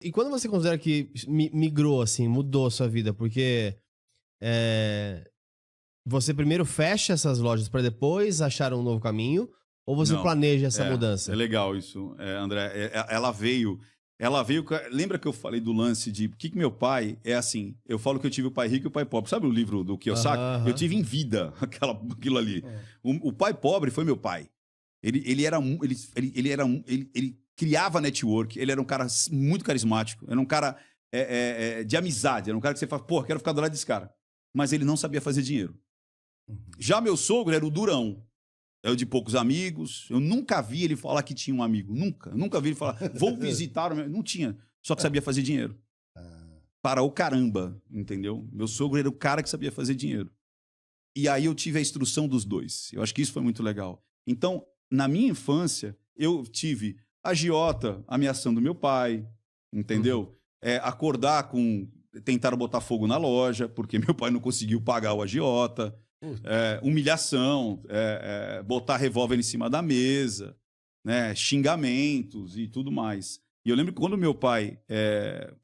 E quando você considera que migrou, assim, mudou a sua vida? Porque você primeiro fecha essas lojas para depois achar um novo caminho? Ou você Não, planeja essa é mudança? legal isso, André. Ela veio. Lembra que eu falei do lance de que meu pai é assim? Eu falo que eu tive o pai rico e o pai pobre. Sabe o livro do Kiyosaki? Aham, Eu aham. tive em vida aquilo ali. O pai pobre foi meu pai. Ele era ele criava network. Ele era um cara muito carismático. Era um cara de amizade. Era um cara que você fala, pô, quero ficar do lado desse cara. Mas ele não sabia fazer dinheiro. Já meu sogro era o durão. É o de poucos amigos. Eu nunca vi ele falar que tinha um amigo. Nunca. Nunca vi ele falar, vou visitar o meu... Não tinha. Só que sabia fazer dinheiro. Para o caramba, entendeu? Meu sogro era o cara que sabia fazer dinheiro. E aí eu tive a instrução dos dois. Eu acho que isso foi muito legal. Então, na minha infância, eu tive a agiota ameaçando meu pai, entendeu? Acordar com... Tentaram botar fogo na loja, porque meu pai não conseguiu pagar o agiota. Humilhação, botar revólver em cima da mesa, né, xingamentos e tudo mais. E eu lembro que quando meu pai,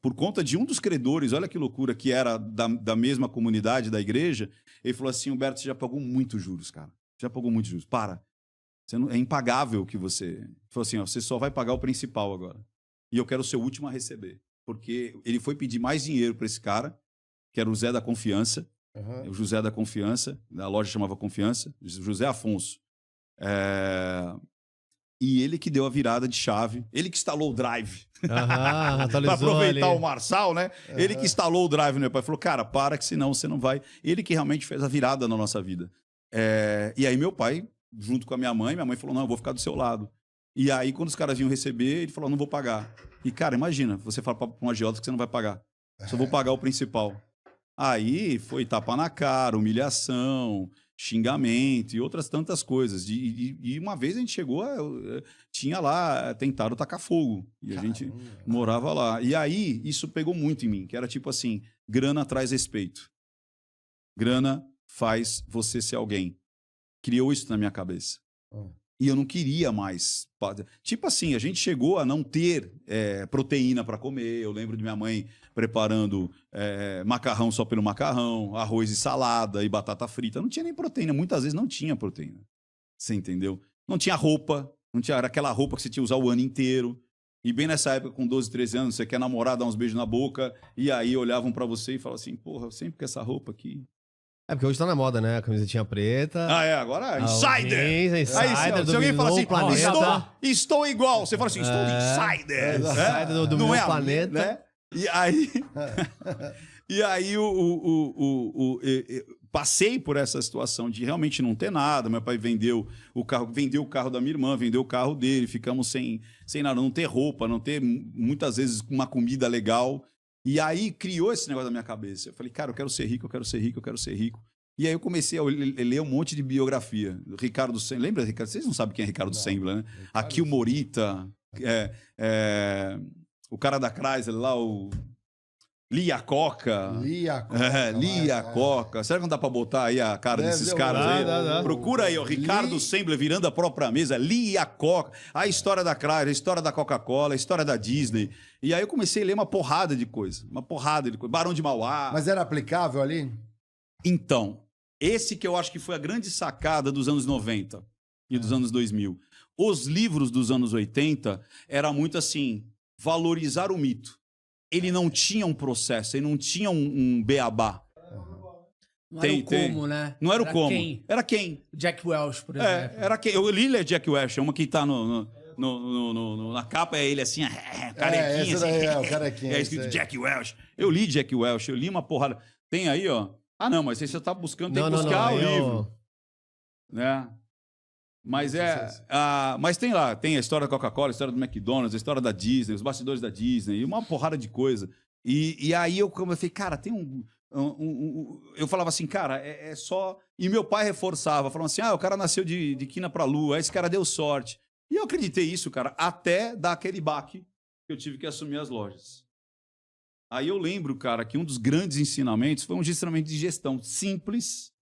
por conta de um dos credores, olha que loucura, que era da mesma comunidade da igreja, ele falou assim, Humberto, você já pagou muitos juros, cara. Já pagou muitos juros. Para. É impagável o que você... Ele falou assim, ó, você só vai pagar o principal agora. E eu quero ser o último a receber. Porque ele foi pedir mais dinheiro para esse cara, que era o Zé da Confiança, o José da Confiança, a loja chamava Confiança, José Afonso. E ele que deu a virada de chave, ele que instalou o Drive. Para aproveitar ali. o Marçal, né? Ele que instalou o Drive no meu pai. Falou, cara, para que senão você não vai... Ele que realmente fez a virada na nossa vida. E aí meu pai, junto com a minha mãe falou, não, eu vou ficar do seu lado. E aí quando os caras vinham receber, ele falou, não vou pagar. E cara, imagina, você fala para um agiota que você não vai pagar. Só vou pagar o principal. Aí foi tapa na cara, humilhação, xingamento e outras tantas coisas. E uma vez a gente chegou, tinha lá, tentaram tacar fogo. E a gente morava lá. E aí isso pegou muito em mim, que era tipo assim, grana traz respeito. Grana faz você ser alguém. Criou isso na minha cabeça. E eu não queria mais. Tipo assim, a gente chegou a não ter proteína para comer. Eu lembro de minha mãe preparando macarrão só pelo macarrão, arroz e salada e batata frita. Não tinha nem proteína. Muitas vezes não tinha proteína. Você entendeu? Não tinha roupa. Não tinha, era aquela roupa que você tinha que usar o ano inteiro. E bem nessa época, com 12, 13 anos, você quer namorar, dar uns beijos na boca. E aí olhavam para você e falavam assim, porra, sempre com essa roupa aqui. Porque hoje tá na moda, né? A camisetinha preta. Agora Insider! Jeans, Aí, se alguém fala assim, estou igual, você fala assim, estou de Insider. Insider do não meu é planeta. Né? E aí, passei por essa situação de realmente não ter nada. Meu pai vendeu o carro da minha irmã, vendeu o carro dele, ficamos sem nada, não ter roupa, não ter muitas vezes uma comida legal. E aí criou esse negócio na minha cabeça. Eu falei, cara, eu quero ser rico, eu quero ser rico, eu quero ser rico. E aí eu comecei a ler um monte de biografia. Ricardo Sembler, lembra, Ricardo? Vocês não sabem quem é Ricardo Sembler, né? Akio Morita, o cara da Chrysler lá, o Lia Coca. Lia Coca. Será que não dá pra botar aí a cara desses caras aí? Dá. Procura aí, ó, Ricardo Sembler virando a própria mesa, Lia Coca, a história da Chrysler, a história da Coca-Cola, a história da Disney. E aí eu comecei a ler uma porrada de coisa. Barão de Mauá. Mas era aplicável ali? Então, esse que eu acho que foi a grande sacada dos anos 90 e dos anos 2000. Os livros dos anos 80 era muito assim, valorizar o mito. Ele não tinha um processo, ele não tinha um beabá. Não era o como, né? Não era o como. Quem? Era quem? Jack Welch, por exemplo. Era quem? Eu li Jack Welch, é uma que tá na capa, é ele assim, carequinha. Esse daí o carequinha. É escrito Jack Welch. Eu li Jack Welch, eu li uma porrada. Tem aí, ó. Ah, não, mas aí você tá buscando, tem que buscar o livro. Né? Mas mas tem lá, tem a história da Coca-Cola, a história do McDonald's, a história da Disney, os bastidores da Disney, uma porrada de coisa. E aí eu falei, cara, tem eu falava assim, cara, é só... E meu pai reforçava, falando assim, o cara nasceu de quina pra lua, esse cara deu sorte. E eu acreditei isso, cara, até dar aquele baque que eu tive que assumir as lojas. Aí eu lembro, cara, que um dos grandes ensinamentos foi um ensinamento de gestão simples,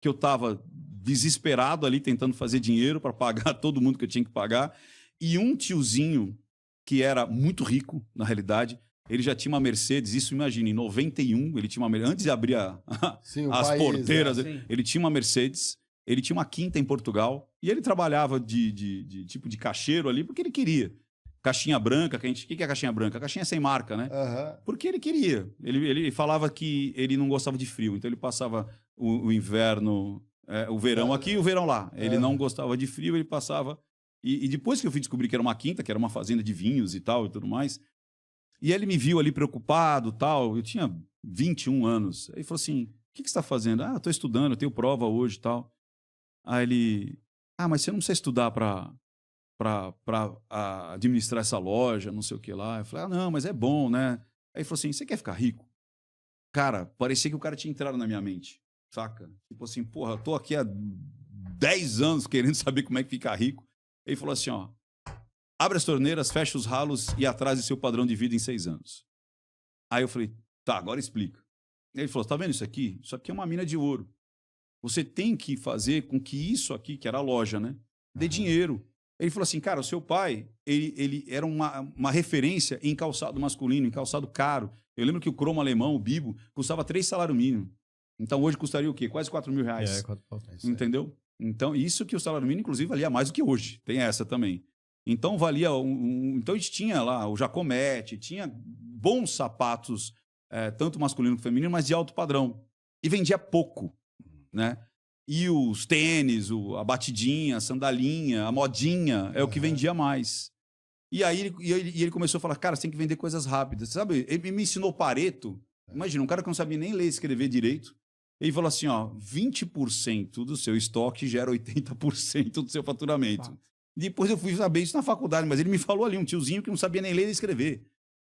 que eu estava desesperado ali tentando fazer dinheiro para pagar todo mundo que eu tinha que pagar. E um tiozinho que era muito rico, na realidade. Ele já tinha uma Mercedes, isso imagina, em 91, ele tinha uma Mercedes. Antes de abrir Sim, as país, porteiras, né? ele tinha uma Mercedes, ele tinha uma quinta em Portugal, e ele trabalhava de tipo de caixeiro ali, porque ele queria. Caixinha branca, o que é caixinha branca? A caixinha sem marca, né? Porque ele queria. Ele falava que ele não gostava de frio, então ele passava o inverno, o verão aqui e o verão lá. Ele não gostava de frio, ele passava... E depois que eu fui descobrir que era uma quinta, que era uma fazenda de vinhos e tal e tudo mais, e ele me viu ali preocupado tal, eu tinha 21 anos. Aí ele falou assim, o que você está fazendo? Eu estou estudando, eu tenho prova hoje e tal. Aí ele, mas você não precisa estudar para administrar essa loja, não sei o que lá. Eu falei, não, mas é bom, né? Aí ele falou assim, você quer ficar rico? Cara, parecia que o cara tinha entrado na minha mente, saca? Tipo assim, porra, eu tô aqui há 10 anos querendo saber como é que fica rico. Ele falou assim, abre as torneiras, fecha os ralos e atrase seu padrão de vida em 6 anos. Aí eu falei, tá, agora explica. Ele falou, tá vendo isso aqui? Isso aqui é uma mina de ouro. Você tem que fazer com que isso aqui, que era a loja, né, dê dinheiro. Ele falou assim, cara, o seu pai, ele era uma referência em calçado masculino, em calçado caro. Eu lembro que o cromo alemão, o Bibo, custava 3 salários mínimos. Então hoje custaria o quê? Quase 4 mil reais. Entendeu? Então, isso que o salário mínimo, inclusive, valia mais do que hoje. Tem essa também. Então, valia... Então, a gente tinha lá o Jacomete, tinha bons sapatos, tanto masculino quanto feminino, mas de alto padrão. E vendia pouco, né? E os tênis, a batidinha, a sandalinha, a modinha, é o que vendia mais. E aí ele começou a falar, cara, você tem que vender coisas rápidas. Sabe, ele me ensinou Pareto. Imagina, um cara que não sabia nem ler e escrever direito. Ele falou assim, 20% do seu estoque gera 80% do seu faturamento. Depois eu fui saber isso na faculdade, mas ele me falou ali, um tiozinho que não sabia nem ler e escrever.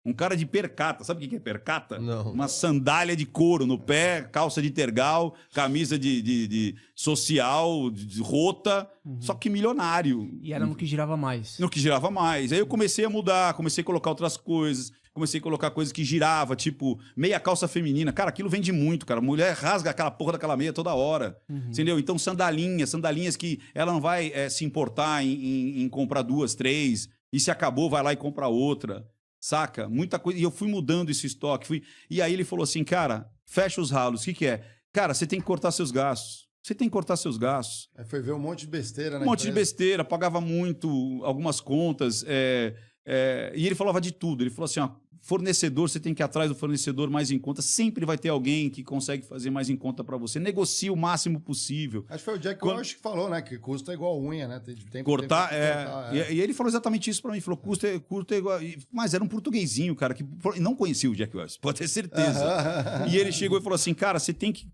Um cara de percata. Sabe o que é percata? Não. Uma sandália de couro no pé, calça de tergal, camisa de social, de rota, só que milionário. E era no que girava mais. No que girava mais. Aí eu comecei a mudar, comecei a colocar outras coisas, comecei a colocar coisas que girava, tipo meia calça feminina. Cara, aquilo vende muito, cara. Mulher rasga aquela porra daquela meia toda hora, entendeu? Então sandalinhas que ela não vai se importar em comprar 2, 3, e se acabou, vai lá e compra outra. Saca? Muita coisa. E eu fui mudando esse estoque. E aí ele falou assim, cara, fecha os ralos. O que é? Cara, você tem que cortar seus gastos. Você tem que cortar seus gastos. Aí foi ver um monte de besteira, né? Um monte de besteira. Pagava muito, algumas contas. E ele falava de tudo. Ele falou assim, fornecedor, você tem que ir atrás do fornecedor mais em conta. Sempre vai ter alguém que consegue fazer mais em conta para você. Negocie o máximo possível. Acho que foi o Jack Welch que falou, né? Que custa igual unha, né? Tem cortar, E ele falou exatamente isso para mim. Falou, custa igual... Mas era um portuguesinho, cara, que não conhecia o Jack Welch, pode ter certeza. E ele chegou e falou assim, cara, você tem que...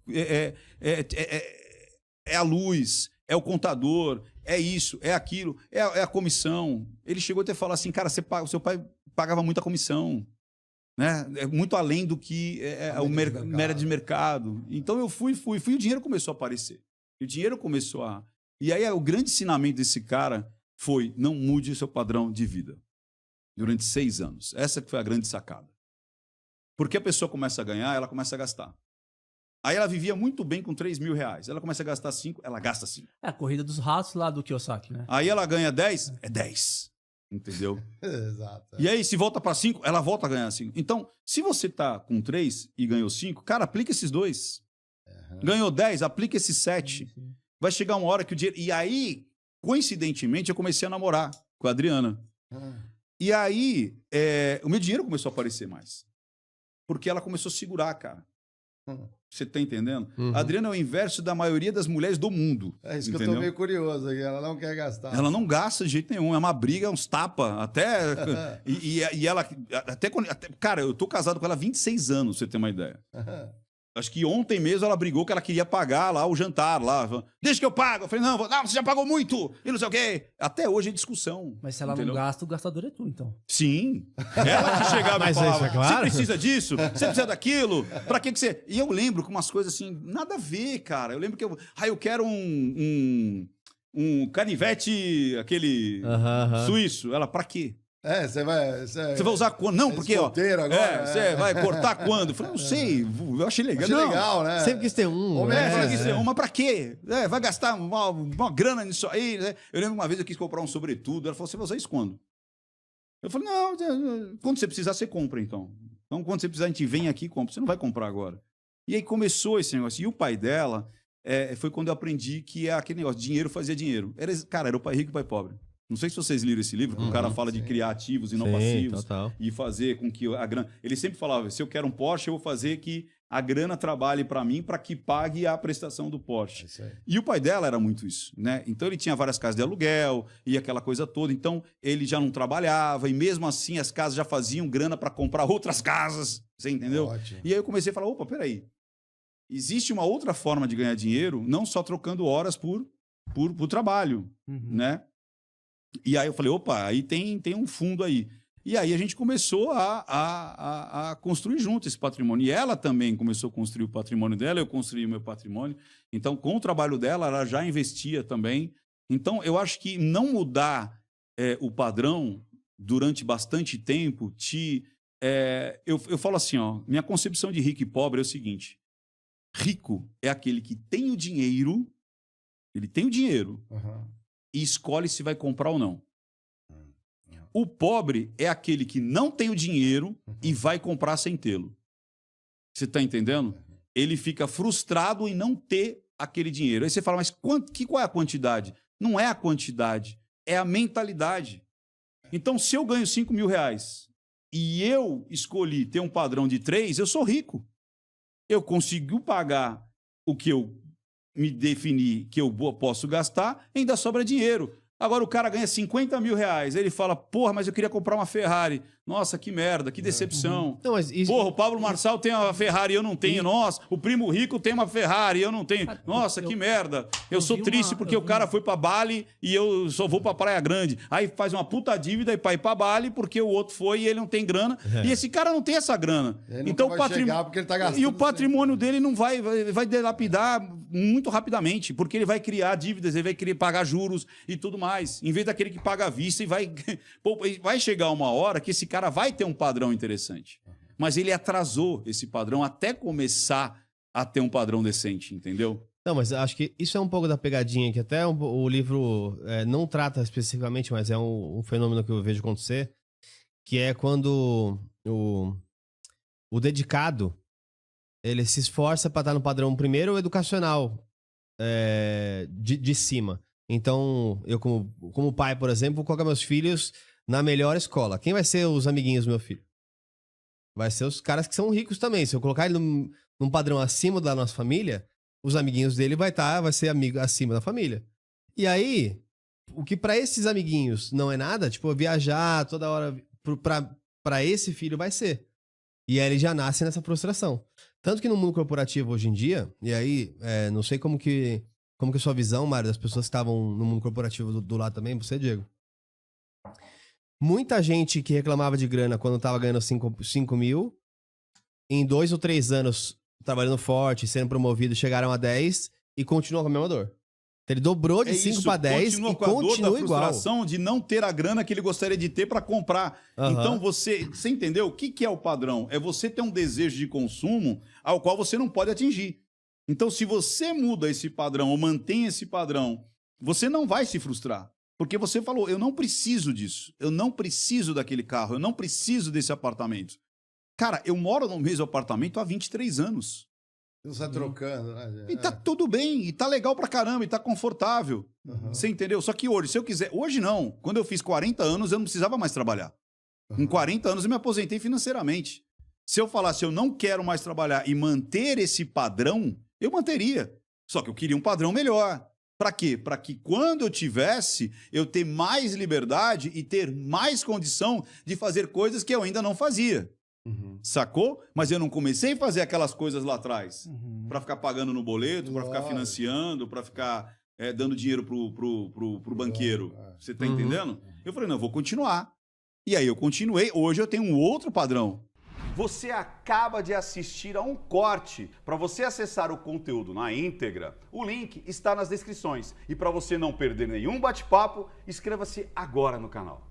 É a luz, é o contador, é isso, é aquilo, é a comissão. Ele chegou até a falar assim, cara, o seu pai pagava muita comissão. Né? É muito além do que o média de mercado. Então eu fui, e o dinheiro começou a aparecer. E o dinheiro começou a... E aí o grande ensinamento desse cara foi, não mude o seu padrão de vida. Durante 6 anos. Essa que foi a grande sacada. Porque a pessoa começa a ganhar, ela começa a gastar. Aí ela vivia muito bem com 3 mil reais. Ela começa a gastar 5, ela gasta 5. É a corrida dos ratos lá do Kiyosaki, né? Aí ela ganha 10, é 10. Entendeu? Exato. E aí, se volta para 5, ela volta a ganhar 5. Então, se você tá com 3 e ganhou 5, cara, aplica esses 2. Ganhou 10, aplica esses 7. Vai chegar uma hora que o dinheiro... E aí, coincidentemente, eu comecei a namorar com a Adriana. E aí, o meu dinheiro começou a aparecer mais. Porque ela começou a segurar, cara. Você tá entendendo? A Adriana é o inverso da maioria das mulheres do mundo. É isso, entendeu? que eu tô meio curioso aqui. Ela não quer gastar. Ela não gasta de jeito nenhum. É uma briga, é uns tapa. Até... e ela... Cara, eu tô casado com ela há 26 anos, pra você ter uma ideia. Acho que ontem mesmo ela brigou que ela queria pagar lá o jantar. Lá. Deixa que eu pago. Eu falei, não, você já pagou muito. E não sei o quê. Até hoje é discussão. Mas se ela não gasta, o gastador é tu, então. Sim. Ela que chegava e falava, isso é claro. você precisa disso? Você precisa daquilo? Pra que você... E eu lembro com umas coisas assim, nada a ver, cara. Eu lembro que eu quero um canivete, aquele suíço. Ela, pra quê? Você vai usar quando? Não, porque, ó. Agora, você vai cortar quando? Eu falei, não sei, eu achei legal. Achei legal, né? Sempre quis ter um. Sempre quis ter um, mas pra quê? Vai gastar uma grana nisso aí, né? Eu lembro uma vez eu quis comprar um sobretudo. Ela falou, você vai usar isso quando? Eu falei, não, quando você precisar, você compra, então. Então, quando você precisar, a gente vem aqui e compra. Você não vai comprar agora. E aí começou esse negócio. E o pai dela, foi quando eu aprendi que é aquele negócio, dinheiro fazia dinheiro. Era o pai rico e o pai pobre. Não sei se vocês leram esse livro, que o cara fala de criar ativos e não passivos. Total. E fazer com que a grana... Ele sempre falava, se eu quero um Porsche, eu vou fazer que a grana trabalhe para mim, para que pague a prestação do Porsche. E o pai dela era muito isso, né? Então ele tinha várias casas de aluguel e aquela coisa toda. Então ele já não trabalhava e mesmo assim as casas já faziam grana para comprar outras casas. Você entendeu? Ótimo. E aí eu comecei a falar, opa, peraí. Existe uma outra forma de ganhar dinheiro, não só trocando horas por trabalho, né? E aí eu falei, opa, aí tem um fundo aí. E aí a gente começou a construir junto esse patrimônio. E ela também começou a construir o patrimônio dela, eu construí o meu patrimônio. Então, com o trabalho dela, ela já investia também. Então, eu acho que não mudar o padrão durante bastante tempo eu falo assim, ó, minha concepção de rico e pobre é o seguinte. Rico é aquele que tem o dinheiro, ele tem o dinheiro, e escolhe se vai comprar ou não. O pobre é aquele que não tem o dinheiro e vai comprar sem tê-lo. Você está entendendo? Ele fica frustrado em não ter aquele dinheiro. Aí você fala, mas qual é a quantidade? Não é a quantidade, é a mentalidade. Então, se eu ganho 5 mil reais e eu escolhi ter um padrão de 3, eu sou rico. Eu consigo pagar o que eu me defini que eu posso gastar, ainda sobra dinheiro. Agora o cara ganha 50 mil reais, ele fala, porra, mas eu queria comprar uma Ferrari. Nossa, que merda, que decepção. Não, mas Porra, o Pablo Marçal tem uma Ferrari e eu não tenho. Nossa, o primo rico tem uma Ferrari e eu não tenho. Nossa, que merda. Eu sou triste porque o cara foi pra Bali e eu só vou pra Praia Grande. Aí faz uma puta dívida e vai pra Bali porque o outro foi e ele não tem grana. E esse cara não tem essa grana. Então o patrimônio porque ele tá gastando. E o patrimônio dele não vai dilapidar muito rapidamente, porque ele vai criar dívidas, ele vai querer pagar juros e tudo mais. Em vez daquele que paga à vista e vai chegar uma hora que esse cara vai ter um padrão interessante. Mas ele atrasou esse padrão até começar a ter um padrão decente, entendeu? Não, mas acho que isso é um pouco da pegadinha, que até o livro não trata especificamente, mas é um fenômeno que eu vejo acontecer, que é quando o dedicado, ele se esforça para estar no padrão primeiro educacional de cima. Então, eu como pai, por exemplo, vou colocar meus filhos na melhor escola. Quem vai ser os amiguinhos do meu filho? Vai ser os caras que são ricos também. Se eu colocar ele num padrão acima da nossa família, os amiguinhos dele vai ser amigo acima da família. E aí, o que para esses amiguinhos não é nada, tipo, viajar toda hora para esse filho vai ser. E aí ele já nasce nessa frustração. Tanto que no mundo corporativo hoje em dia, e aí, não sei como que é a sua visão, Mário, das pessoas que estavam no mundo corporativo do lado também, você, Diego. Muita gente que reclamava de grana quando estava ganhando 5 mil, em 2 ou 3 anos trabalhando forte, sendo promovido, chegaram a 10 e continuam com a mesma dor. Então, ele dobrou de 5 para 10 e continua igual. Frustração de não ter a grana que ele gostaria de ter para comprar. Então, você entendeu? O que é o padrão? É você ter um desejo de consumo ao qual você não pode atingir. Então, se você muda esse padrão ou mantém esse padrão, você não vai se frustrar. Porque você falou, eu não preciso disso, eu não preciso daquele carro, eu não preciso desse apartamento. Cara, eu moro no mesmo apartamento há 23 anos. Você está trocando, né? E tá tudo bem, e tá legal pra caramba, e tá confortável. Você entendeu? Só que hoje, se eu quiser... Hoje não. Quando eu fiz 40 anos, eu não precisava mais trabalhar. Com 40 anos, eu me aposentei financeiramente. Se eu falasse, eu não quero mais trabalhar e manter esse padrão, eu manteria. Só que eu queria um padrão melhor. Para quê? Para que quando eu tivesse, eu ter mais liberdade e ter mais condição de fazer coisas que eu ainda não fazia. Sacou? Mas eu não comecei a fazer aquelas coisas lá atrás. Para ficar pagando no boleto, para ficar financiando, para ficar dando dinheiro pro banqueiro. Você tá entendendo? Eu falei, não, eu vou continuar. E aí eu continuei. Hoje eu tenho um outro padrão. Você acaba de assistir a um corte. Para você acessar o conteúdo na íntegra, o link está nas descrições. E para você não perder nenhum bate-papo, inscreva-se agora no canal.